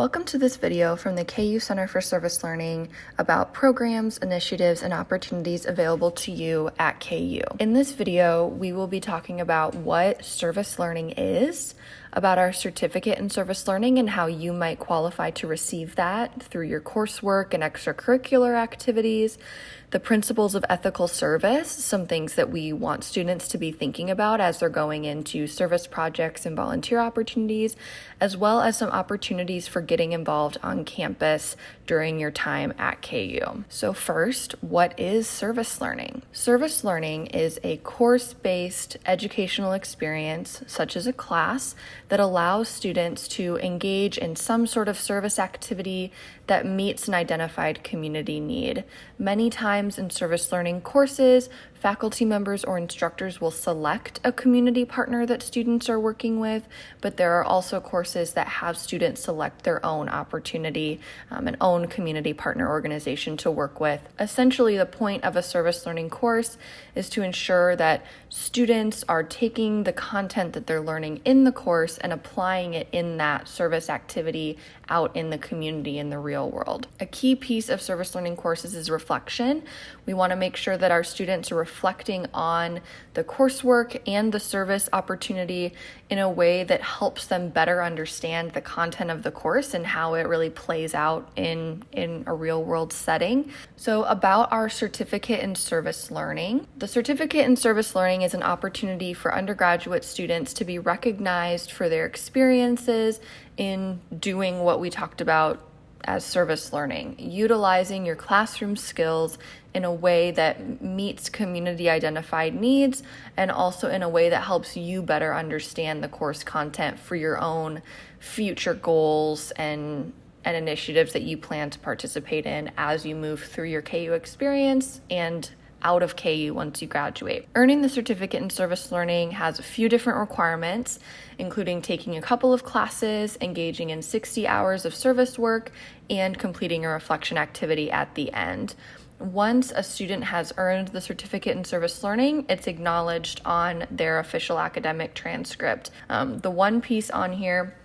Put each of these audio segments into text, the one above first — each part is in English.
Welcome to this video from the KU Center for Service Learning about programs, initiatives, and opportunities available to you at KU. In this video, we will be talking about what service learning is, about our certificate in service learning and how you might qualify to receive that through your coursework and extracurricular activities, the principles of ethical service, some things that we want students to be thinking about as they're going into service projects and volunteer opportunities, as well as some opportunities for getting involved on campus during your time at KU. So first, what is service learning? Service learning is a course-based educational experience, such as a class, that allows students to engage in some sort of service activity that meets an identified community need. Many times in service learning courses, faculty members or instructors will select a community partner that students are working with, but there are also courses that have students select their own opportunity, an own community partner organization to work with. Essentially, the point of a service learning course is to ensure that students are taking the content that they're learning in the course and applying it in that service activity out in the community in the real world. A key piece of service learning courses is reflection. We want to make sure that our students are reflecting on the coursework and the service opportunity in a way that helps them better understand the content of the course and how it really plays out in a real world setting. So about our certificate in service learning. The certificate in service learning is an opportunity for undergraduate students to be recognized for their experiences in doing what we talked about as service learning, utilizing your classroom skills in a way that meets community identified needs and also in a way that helps you better understand the course content for your own future goals and initiatives that you plan to participate in as you move through your KU experience and out of KU once you graduate. Earning the certificate in service learning has a few different requirements, including taking a couple of classes, engaging in 60 hours of service work, and completing a reflection activity at the end. Once a student has earned the certificate in service learning, it's acknowledged on their official academic transcript. The one piece on here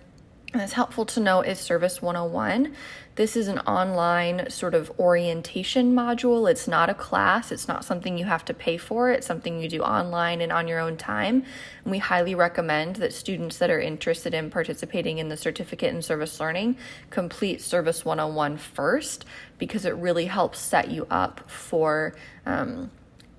that's helpful to know is Service 101. This is an online sort of orientation module. It's not a class. It's not something you have to pay for. It's something you do online and on your own time. And we highly recommend that students that are interested in participating in the certificate in service learning complete Service 101 first, because it really helps set you up for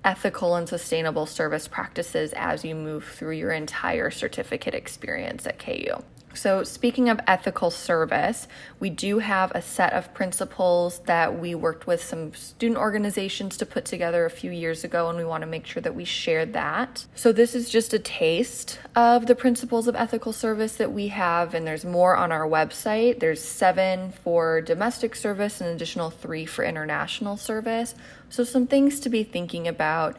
ethical and sustainable service practices as you move through your entire certificate experience at KU. So speaking of ethical service, we do have a set of principles that we worked with some student organizations to put together a few years ago, and we want to make sure that we share that. So this is just a taste of the principles of ethical service that we have, and there's more on our website. There's 7 for domestic service and an additional 3 for international service. So some things to be thinking about.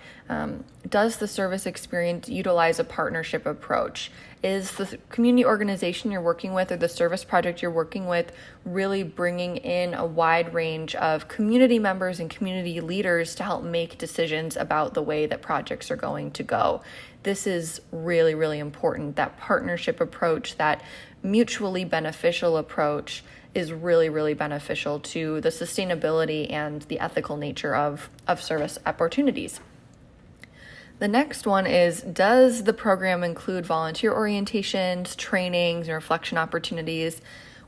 Does the service experience utilize a partnership approach? Is the community organization you're working with or the service project you're working with really bringing in a wide range of community members and community leaders to help make decisions about the way that projects are going to go? This is really, really important. That partnership approach, that mutually beneficial approach is really, really beneficial to the sustainability and the ethical nature of service opportunities. The next one is, does the program include volunteer orientations, trainings, and reflection opportunities?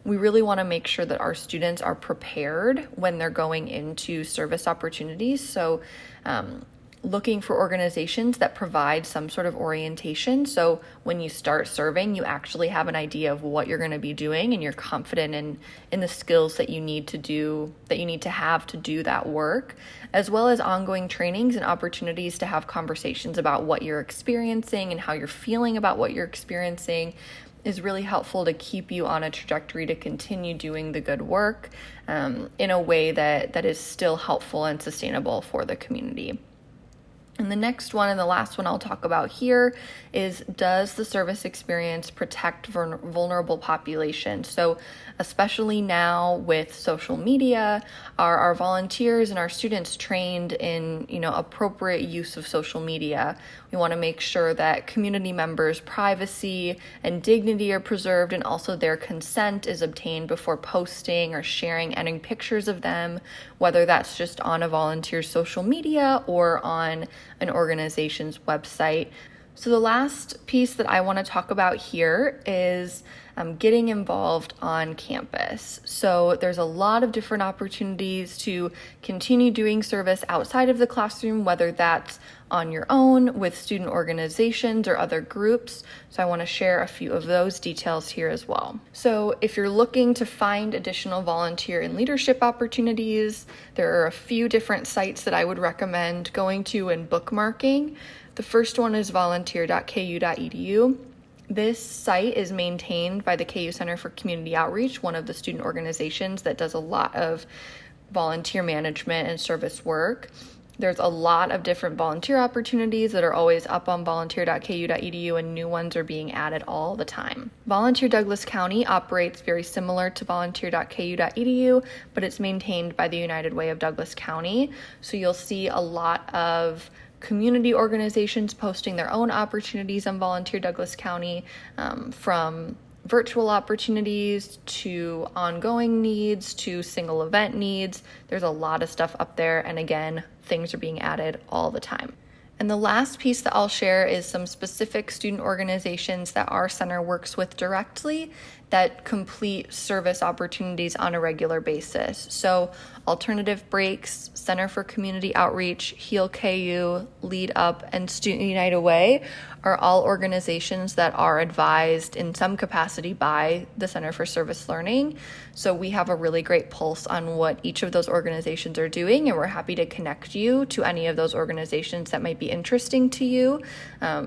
We really want to make sure that our students are prepared when they're going into service opportunities. So looking for organizations that provide some sort of orientation. So when you start serving, you actually have an idea of what you're going to be doing and you're confident in the skills that you need to have to do that work, as well as ongoing trainings and opportunities to have conversations about what you're experiencing and how you're feeling about what you're experiencing is really helpful to keep you on a trajectory to continue doing the good work in a way that is still helpful and sustainable for the community. And the next one and the last one I'll talk about here is, does the service experience protect vulnerable populations? So especially now with social media, are our volunteers and our students trained in, appropriate use of social media? You want to make sure that community members' privacy and dignity are preserved, and also their consent is obtained before posting or sharing any pictures of them, whether that's just on a volunteer's social media or on an organization's website. So the last piece that I want to talk about here is getting involved on campus. So there's a lot of different opportunities to continue doing service outside of the classroom, whether that's on your own with student organizations or other groups. So I want to share a few of those details here as well. So if you're looking to find additional volunteer and leadership opportunities, there are a few different sites that I would recommend going to and bookmarking. The first one is volunteer.ku.edu. This site is maintained by the KU Center for Community Outreach, one of the student organizations that does a lot of volunteer management and service work. There's a lot of different volunteer opportunities that are always up on volunteer.ku.edu, and new ones are being added all the time. Volunteer Douglas County operates very similar to volunteer.ku.edu, but it's maintained by the United Way of Douglas County. So you'll see a lot of community organizations posting their own opportunities on Volunteer Douglas County, from virtual opportunities to ongoing needs to single event needs. There's a lot of stuff up there, and again, things are being added all the time. And the last piece that I'll share is some specific student organizations that our center works with directly that complete service opportunities on a regular basis. So Alternative Breaks, Center for Community Outreach, Heal KU, Lead Up, and Student United Way are all organizations that are advised in some capacity by the Center for Service Learning. So we have a really great pulse on what each of those organizations are doing, and we're happy to connect you to any of those organizations that might be interesting to you.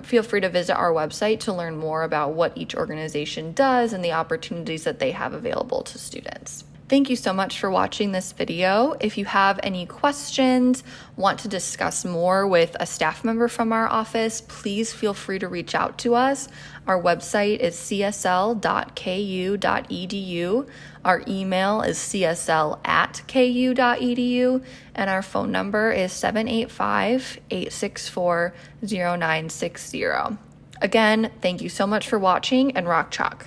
Feel free to visit our website to learn more about what each organization does and the opportunities that they have available to students. Thank you so much for watching this video. If you have any questions, want to discuss more with a staff member from our office, please feel free to reach out to us. Our website is csl.ku.edu. Our email is csl@ku.edu, and our phone number is 785-864-0960. Again, thank you so much for watching, and rock chalk.